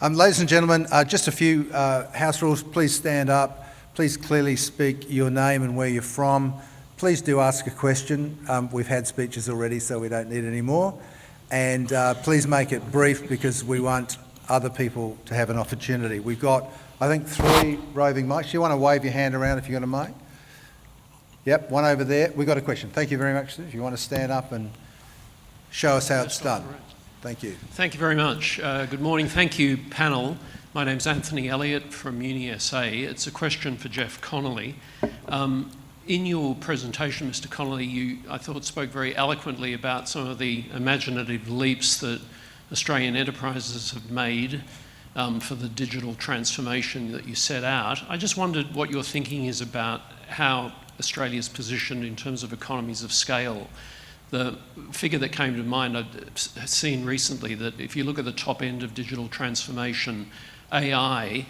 Ladies and gentlemen, just a few house rules. Please stand up. Please clearly speak your name and where you're from. Please do ask a question. We've had speeches already, so we don't need any more. And please make it brief because we want other people to have an opportunity. We've got, I think, 3 roving mics. You want to wave your hand around if you've got a mic? Yep, one over there. We've got a question. Thank you very much. If you want to stand up and show us how it's done. Thank you. Thank you very much. Good morning. Thank you, panel. My name's Anthony Elliott from UniSA. It's a question for Jeff Connolly. In your presentation, Mr. Connolly, you, I thought, spoke very eloquently about some of the imaginative leaps that Australian enterprises have made for the digital transformation that you set out. I just wondered what your thinking is about how Australia's positioned in terms of economies of scale. The figure that came to mind, I've seen recently that if you look at the top end of digital transformation, AI,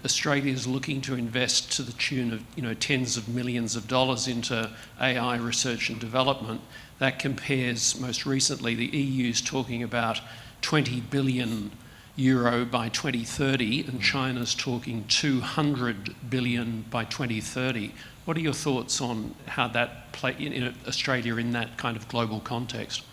Australia is looking to invest to the tune of tens of millions of dollars into AI research and development. That compares, most recently, the EU's talking about 20 billion euro by 2030, and China's talking 200 billion by 2030. What are your thoughts on how that play in Australia in that kind of global context?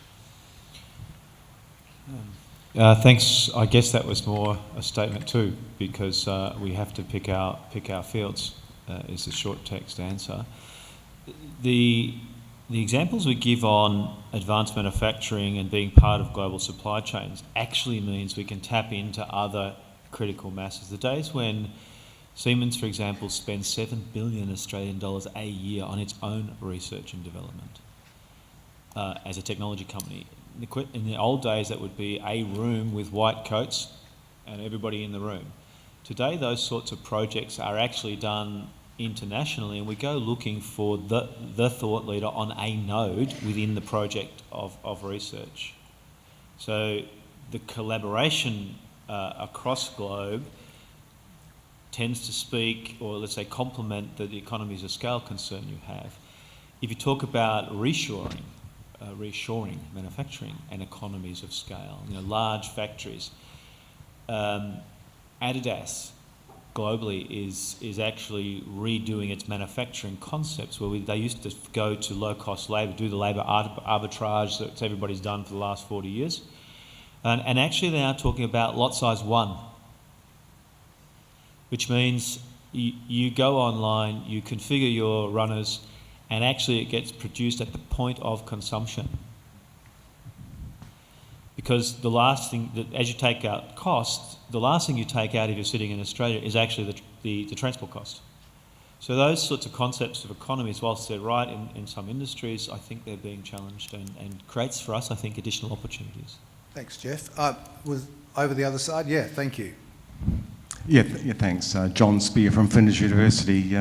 Thanks. I guess that was more a statement too, because we have to pick our fields. Is the short text answer. The examples we give on advanced manufacturing and being part of global supply chains actually means we can tap into other critical masses. The days when Siemens, for example, spends 7 billion Australian dollars a year on its own research and development as a technology company. In the old days, that would be a room with white coats and everybody in the room. Today, those sorts of projects are actually done internationally, and we go looking for the thought leader on a node within the project of research. So the collaboration across globe tends to speak, or let's say complement, the economies of scale concern you have. If you talk about reshoring manufacturing and economies of scale, large factories, Adidas globally is actually redoing its manufacturing concepts, where they used to go to low-cost labour, do the labour arbitrage that everybody's done for the last 40 years. And actually they are talking about lot size 1, which means you go online, you configure your runners, and actually it gets produced at the point of consumption. Because the last thing, as you take out costs, the last thing you take out if you're sitting in Australia is actually the transport cost. So those sorts of concepts of economies, whilst they're right in some industries, I think they're being challenged and creates for us, I think, additional opportunities. Thanks, Jeff. Was over the other side? Yeah, thank you. Yeah, thanks. John Spear from Flinders University.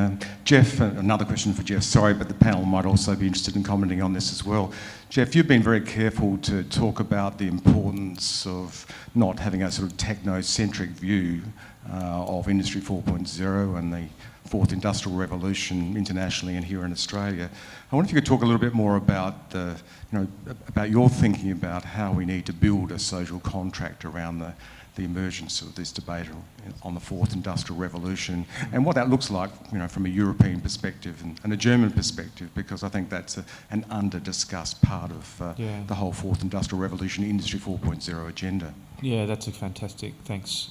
Jeff, another question for Jeff. Sorry, but the panel might also be interested in commenting on this as well. Jeff, you've been very careful to talk about the importance of not having a sort of techno-centric view of Industry 4.0 and the fourth industrial revolution internationally and here in Australia. I wonder if you could talk a little bit more about about your thinking about how we need to build a social contract around the emergence of this debate on the fourth industrial revolution and what that looks like, from a European perspective and a German perspective, because I think that's an under-discussed part of the whole fourth industrial revolution Industry 4.0 agenda. Yeah, that's a fantastic, thanks.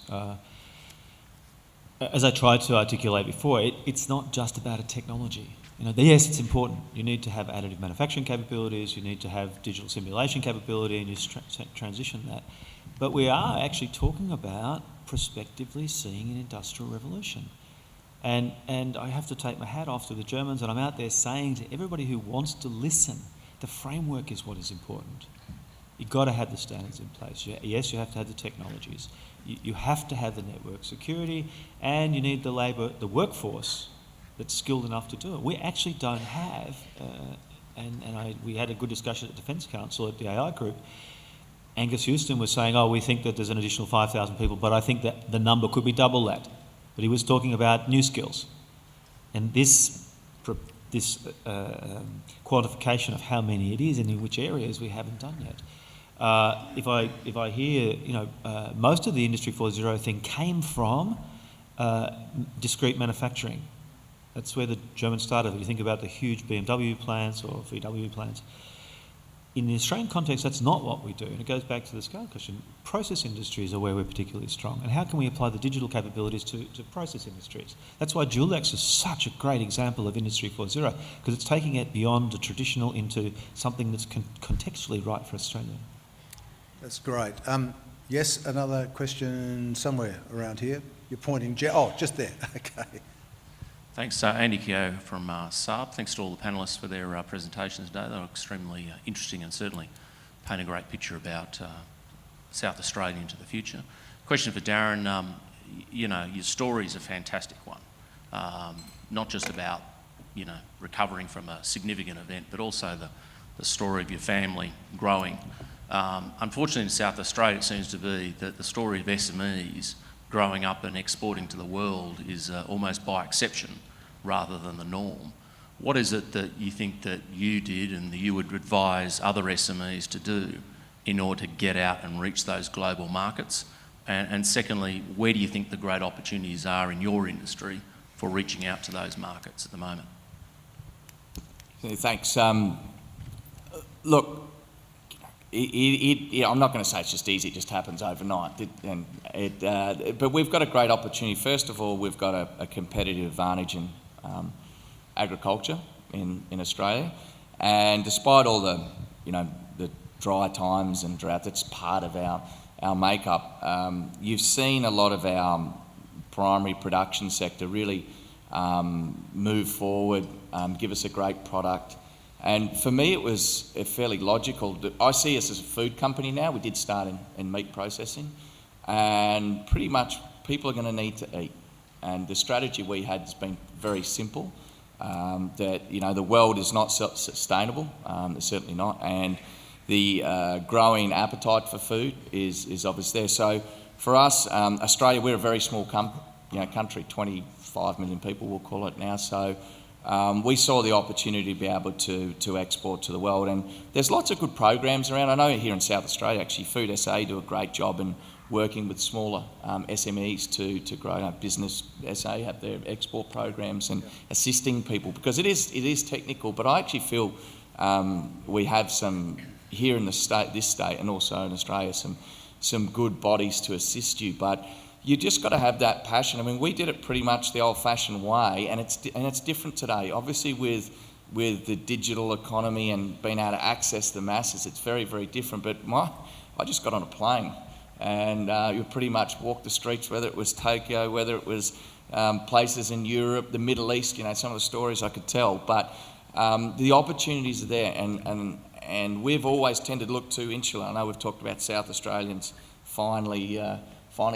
As I tried to articulate before, it's not just about a technology. Yes, it's important. You need to have additive manufacturing capabilities, you need to have digital simulation capability, and you transition that. But we are actually talking about prospectively seeing an industrial revolution. And I have to take my hat off to the Germans, and I'm out there saying to everybody who wants to listen, the framework is what is important. You've got to have the standards in place. Yes, you have to have the technologies. You have to have the network security, and you need the workforce that's skilled enough to do it. We actually don't have, we had a good discussion at the Defence Council at the AI group. Angus Houston was saying, we think that there's an additional 5,000 people, but I think that the number could be double that. But he was talking about new skills. And this this quantification of how many it is and in which areas we haven't done yet. If I hear, most of the Industry 4.0 thing came from discrete manufacturing. That's where the Germans started. If you think about the huge BMW plants or VW plants, in the Australian context, that's not what we do. And it goes back to the scale question. Process industries are where we're particularly strong. And how can we apply the digital capabilities to process industries? That's why Dulex is such a great example of Industry 4.0, because it's taking it beyond the traditional into something that's contextually right for Australia. That's great. Yes, another question somewhere around here. You're pointing, just there. Okay. Thanks, Andy Keogh from SARB. Thanks to all the panellists for their presentations today. They were extremely interesting and certainly paint a great picture about South Australia into the future. Question for Darren. Your story is a fantastic one. Not just about, recovering from a significant event, but also the story of your family growing. Unfortunately, in South Australia, it seems to be that the story of SMEs growing up and exporting to the world is almost by exception rather than the norm. What is it that you think that you did and that you would advise other SMEs to do in order to get out and reach those global markets? And secondly, where do you think the great opportunities are in your industry for reaching out to those markets at the moment? Thanks. Look, I'm not going to say it's just easy, it just happens overnight. But we've got a great opportunity. First of all, we've got a competitive advantage in agriculture in Australia. And despite all the dry times and drought, that's part of our makeup. You've seen a lot of our primary production sector really move forward, give us a great product. And for me, it was fairly logical. I see us as a food company now. We did start in meat processing, and pretty much people are going to need to eat. And the strategy we had has been very simple. That the world is not sustainable. It's certainly not, and the growing appetite for food is obviously there. So for us, Australia, we're a very small country, 25 million people, we'll call it now. So. We saw the opportunity to be able to export to the world, and there's lots of good programs around. I know here in South Australia, actually, Food SA do a great job in working with smaller SMEs to grow. Business SA have their export programs and assisting people, because it is technical. But I actually feel we have some here in this state, and also in Australia, some good bodies to assist you. But you just got to have that passion. I mean, we did it pretty much the old-fashioned way, and it's different today. Obviously, with the digital economy and being able to access the masses, it's very, very different. But I just got on a plane, and you pretty much walked the streets, whether it was Tokyo, whether it was places in Europe, the Middle East. Some of the stories I could tell. But the opportunities are there, and we've always tended to look to insular. I know we've talked about South Australians finally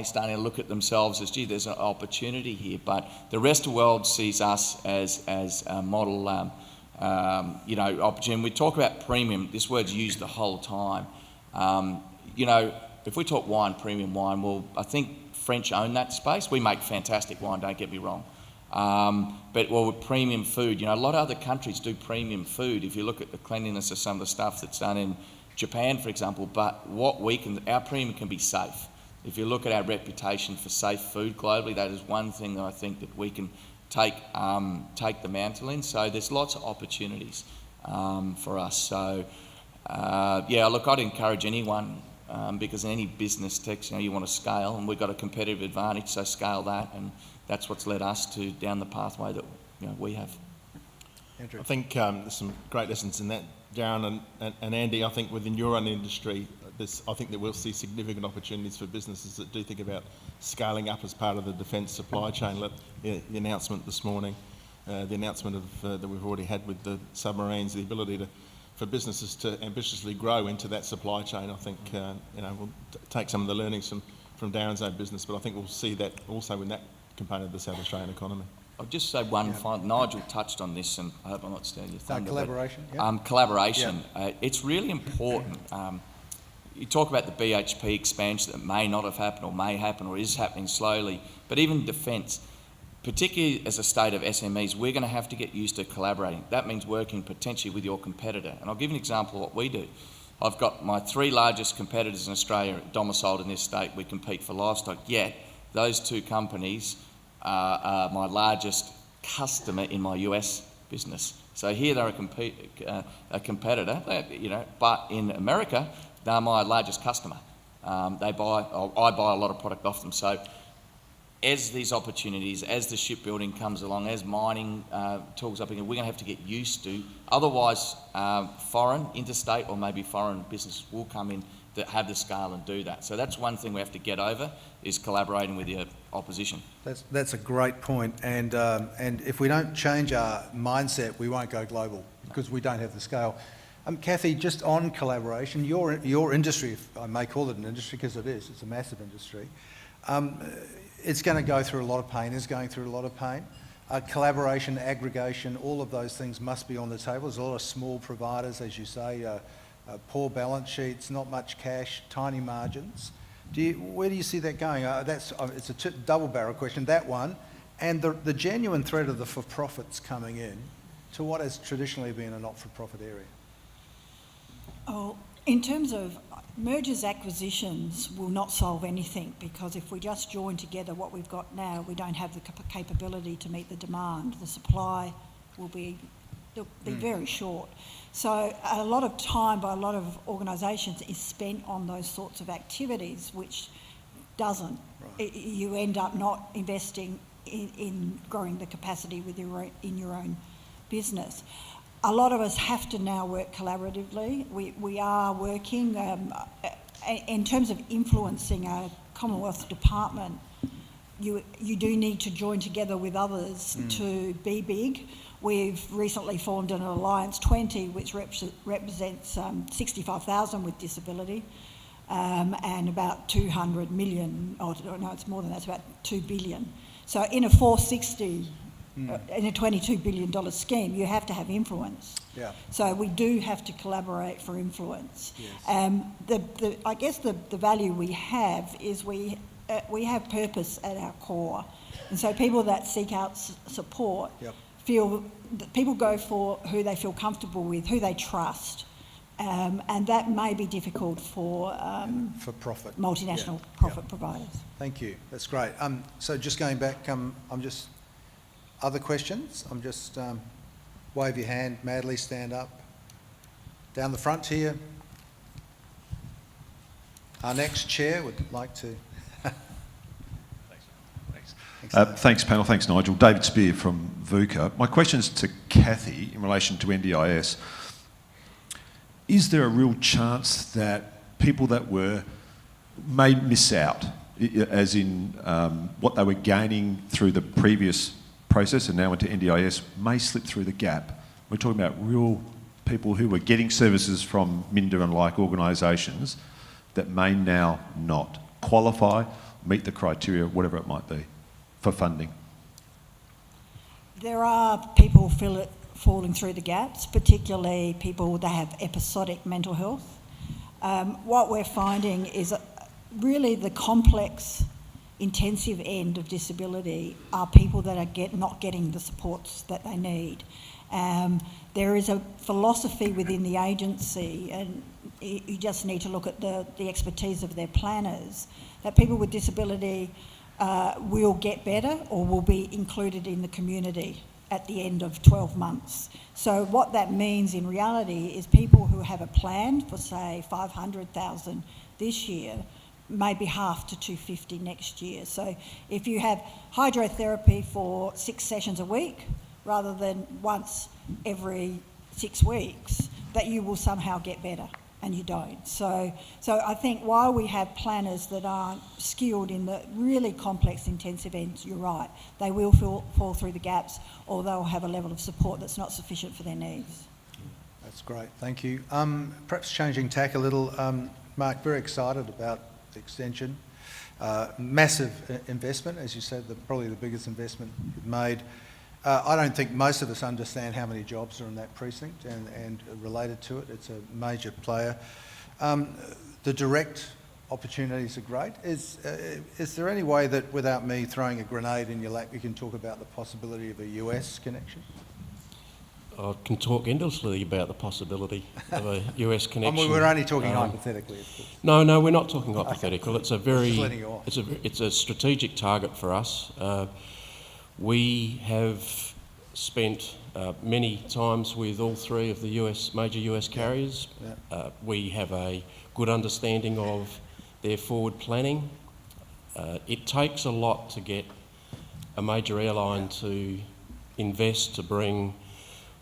starting to look at themselves as, there's an opportunity here. But the rest of the world sees us as a model, opportunity. We talk about premium. This word's used the whole time. If we talk wine, premium wine, well, I think French own that space. We make fantastic wine, don't get me wrong. But with premium food, a lot of other countries do premium food. If you look at the cleanliness of some of the stuff that's done in Japan, for example, but our premium can be safe. If you look at our reputation for safe food globally, that is one thing that I think that we can take the mantle in. So there's lots of opportunities for us. So I'd encourage anyone, because in any business tech, you want to scale, and we've got a competitive advantage, so scale that, and that's what's led us to down the pathway that we have. Andrew. I think there's some great lessons in that, Darren and Andy. I think within your own industry, I think that we'll see significant opportunities for businesses that do think about scaling up as part of the defence supply chain. The announcement this morning, the announcement of that we've already had with the submarines, the ability for businesses to ambitiously grow into that supply chain. I think we'll take some of the learnings from Darren's own business, but I think we'll see that also in that component of the South Australian economy. I'll just say one final. Nigel touched on this, and I hope I'm not stealing your thunder. Collaboration. Collaboration. Yeah. It's really important. You talk about the BHP expansion that may not have happened, or may happen, or is happening slowly. But even defence, particularly as a state of SMEs, we're going to have to get used to collaborating. That means working potentially with your competitor. And I'll give you an example of what we do. I've got my 3 largest competitors in Australia domiciled in this state. We compete for livestock, yet those 2 companies are my largest customer in my US business. So here they're a competitor, but in America, they're my largest customer. I buy a lot of product off them. So as these opportunities, as the shipbuilding comes along, as mining tools up again, we're going to have to get used to. Otherwise, foreign, interstate, or maybe foreign business will come in that have the scale and do that. So that's one thing we have to get over, is collaborating with your opposition. That's a great point. And if we don't change our mindset, we won't go global because we don't have the scale. Kathy, just on collaboration, your industry, if I may call it an industry because it is, it's a massive industry. It's going to go through a lot of pain, is going through a lot of pain. Collaboration, aggregation, all of those things must be on the table. There's a lot of small providers, as you say, poor balance sheets, not much cash, tiny margins. Where do you see that going? It's a double-barrel question, that one, and the genuine threat of the for-profits coming in to what has traditionally been a not-for-profit area. Oh, in terms of mergers, acquisitions will not solve anything, because if we just join together what we've got now, we don't have the capability to meet the demand. The supply will be very short. So a lot of time by a lot of organisations is spent on those sorts of activities, which doesn't. Right. You end up not investing in growing the capacity in your own business. A lot of us have to now work collaboratively. We are working in terms of influencing a Commonwealth department. You do need to join together with others to be big. We've recently formed an Alliance 20, which represents 65,000 with disability, and about 200 million, no, it's more than that, it's about 2 billion. So in a 460, in a $22 billion scheme, you have to have influence. Yeah. So we do have to collaborate for influence. Yes. I guess the value we have is we have purpose at our core. And so people that seek out support feel that people go for who they feel comfortable with, who they trust. And that may be difficult for profit, multinational profit providers. Thank you. That's great. So just going back, other questions? Wave your hand madly, stand up. Down the front here. Our next chair would like to... Thanks, panel. Thanks, Nigel. David Spear from VUCA. My question's to Kathy in relation to NDIS. Is there a real chance that people that may miss out, as in what they were gaining through the previous process and now into NDIS, may slip through the gap? We're talking about real people who were getting services from MINDA and like organisations that may now not qualify, meet the criteria, whatever it might be, for funding. There are people falling through the gaps, particularly people that have episodic mental health. What we're finding is really the complex, intensive end of disability are people that are not getting the supports that they need. There is a philosophy within the agency, and you just need to look at the expertise of their planners, that people with disability will get better or will be included in the community at the end of 12 months. So what that means in reality is people who have a plan for, say, 500,000 this year, maybe half to 250 next year. So if you have hydrotherapy for 6 sessions a week rather than once every 6 weeks, that you will somehow get better, and you don't. So I think while we have planners that aren't skilled in the really complex intensive ends, you're right, they will fall through the gaps, or they'll have a level of support that's not sufficient for their needs. That's great, thank you. Perhaps changing tack a little, Mark, very excited about the extension. Massive investment, as you said, probably the biggest investment you've made. I don't think most of us understand how many jobs are in that precinct and related to it. It's a major player. The direct opportunities are great. Is there any way that, without me throwing a grenade in your lap, you can talk about the possibility of a US connection? I can talk endlessly about the possibility of a US connection. I mean, we're only talking hypothetically, of course. No, we're not talking hypothetical. Okay. It's a very, Just letting you off. it's a strategic target for us. We have spent many times with all three of the major US carriers. Yeah. We have a good understanding of their forward planning. It takes a lot to get a major airline to invest to bring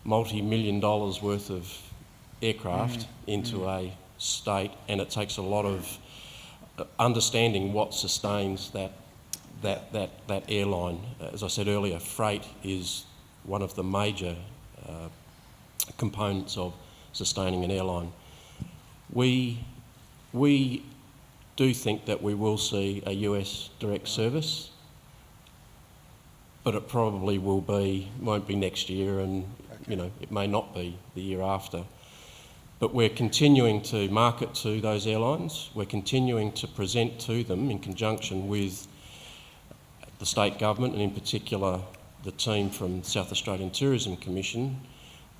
multi-million dollars worth of aircraft into a state, and it takes a lot of understanding what sustains that airline. As I said earlier, freight is one of the major components of sustaining an airline. We do think that we will see a US direct service, but it probably won't be next year, and it may not be the year after. But we're continuing to market to those airlines. We're continuing to present to them in conjunction with the state government, and in particular the team from South Australian Tourism Commission,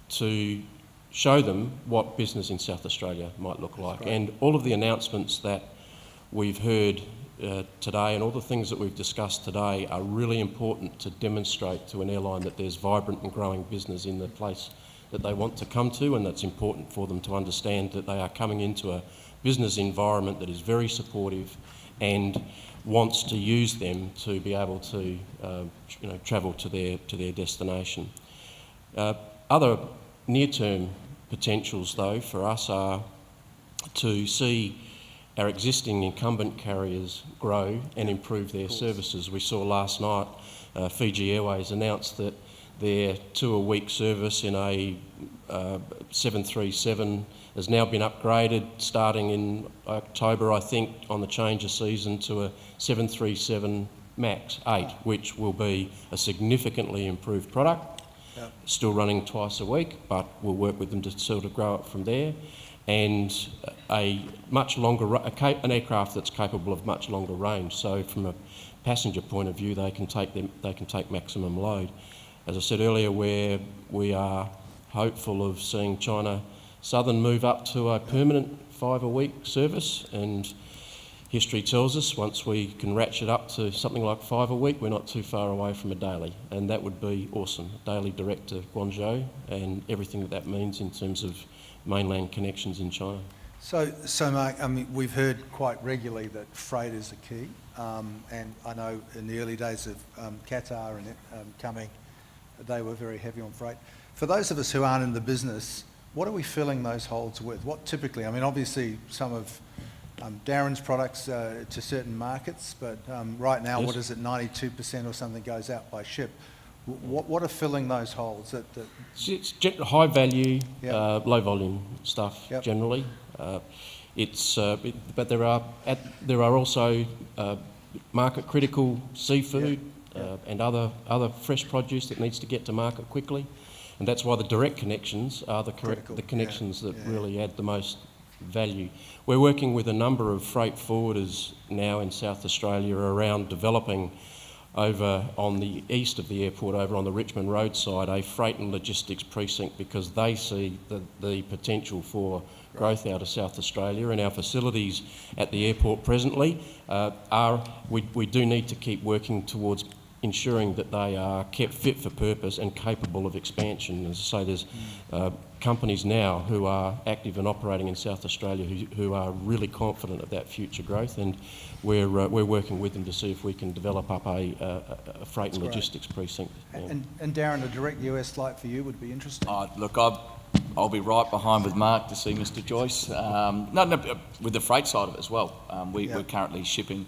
to show them what business in South Australia might look like. Right. And all of the announcements that we've heard today and all the things that we've discussed today are really important to demonstrate to an airline that there's vibrant and growing business in the place that they want to come to, and that's important for them to understand that they are coming into a business environment that is very supportive and wants to use them to be able to travel to their destination. Other near-term potentials though for us are to see our existing incumbent carriers grow and improve their services. We saw last night Fiji Airways announced that their 2-a-week service in a 737 has now been upgraded starting in October, I think, on the change of season to a 737 MAX 8, which will be a significantly improved product. Yep. Still running twice a week, but we'll work with them to sort of grow it from there. And a much longer, an aircraft that's capable of much longer range. So from a passenger point of view, they can take maximum load. As I said earlier, we are hopeful of seeing China Southern move up to a permanent 5-a-week service, and history tells us once we can ratchet up to something like 5 a week, we're not too far away from a daily, and that would be awesome. A daily direct to Guangzhou and everything that means in terms of mainland connections in China. So Mark, I mean, we've heard quite regularly that freight is the key, and I know in the early days of Qatar and coming, they were very heavy on freight. For those of us who aren't in the business, what are we filling those holes with? What typically, I mean, obviously some of Darren's products to certain markets, but right now, yes. What is it, 92% or something goes out by ship. What are filling those holes? It's high value, Yep. low volume stuff. Yep. Generally. But there are also market critical seafood and other fresh produce that needs to get to market quickly, and that's why the direct connections are the connections that really add the most value. We're working with a number of freight forwarders now in South Australia around developing over on the east of the airport, over on the Richmond Road side, a freight and logistics precinct, because they see the potential for growth out of South Australia, and our facilities at the airport presently we do need to keep working towards ensuring that they are kept fit for purpose and capable of expansion. As I say, there's companies now who are active and operating in South Australia who are really confident of that future growth, and we're working with them to see if we can develop up a freight and logistics precinct. And Darren, a direct US flight for you would be interesting? Look, I'll be right behind with Mark to see Mr. Joyce. No, with the freight side of it as well. We're currently shipping,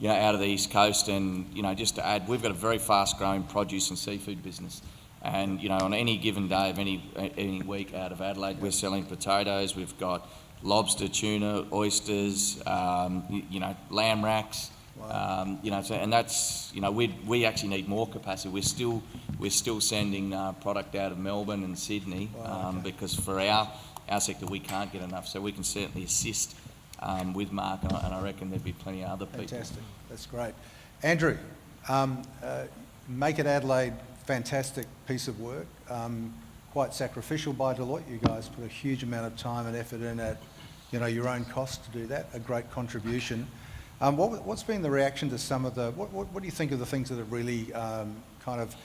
out of the East Coast, and just to add, we've got a very fast-growing produce and seafood business. And on any given day of any week out of Adelaide, we're selling potatoes. We've got lobster, tuna, oysters, lamb racks. Wow. And that's we actually need more capacity. We're still sending product out of Melbourne and Sydney. Wow, okay. Because for our sector we can't get enough. So we can certainly assist with Mark, and I reckon there'd be plenty of other people. Fantastic. That's great. Andrew, Make It Adelaide, fantastic piece of work. Quite sacrificial by Deloitte. You guys put a huge amount of time and effort in at, your own cost to do that. A great contribution. What's been the reaction to some of the? What do you think of the things that have really kind of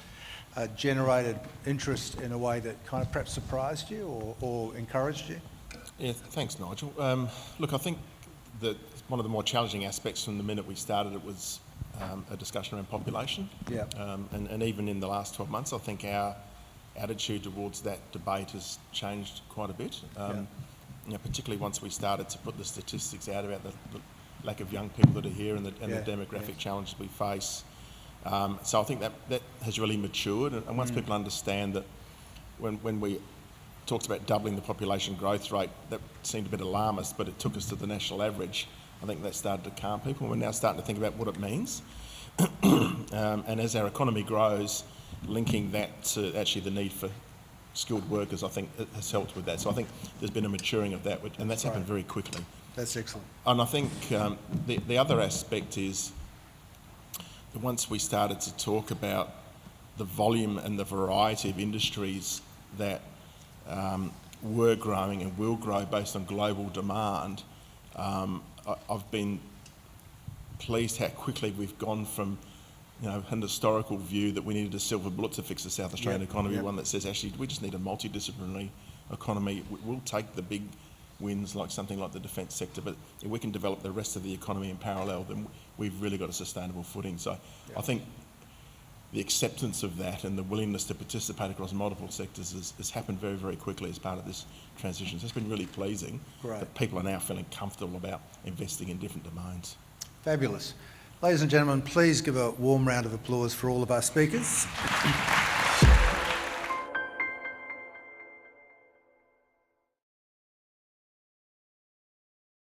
generated interest in a way that kind of perhaps surprised you or encouraged you? Yeah, thanks, Nigel. Look, I think that one of the more challenging aspects from the minute we started it was a discussion around population. Yeah. And even in the last 12 months, I think our attitude towards that debate has changed quite a bit. Particularly once we started to put the statistics out about the lack of young people that are here and the demographic challenges we face. So I think that has really matured, and once people understand that when we talked about doubling the population growth rate, that seemed a bit alarmist, but it took us to the national average. I think that started to calm people. We're now starting to think about what it means. And as our economy grows, linking that to actually the need for skilled workers, I think it has helped with that. So I think there's been a maturing of that, and that's happened very quickly. That's excellent. And I think the other aspect is that once we started to talk about the volume and the variety of industries that were growing and will grow based on global demand, I've been pleased how quickly we've gone from an historical view that we needed a silver bullet to fix the South Australian economy, one that says actually we just need a multidisciplinary economy. We'll take the big wins like something like the defence sector, but if we can develop the rest of the economy in parallel, then we've really got a sustainable footing. So I think the acceptance of that and the willingness to participate across multiple sectors has happened very, very quickly as part of this transition. So it's been really pleasing that people are now feeling comfortable about investing in different domains. Fabulous. Ladies and gentlemen, please give a warm round of applause for all of our speakers.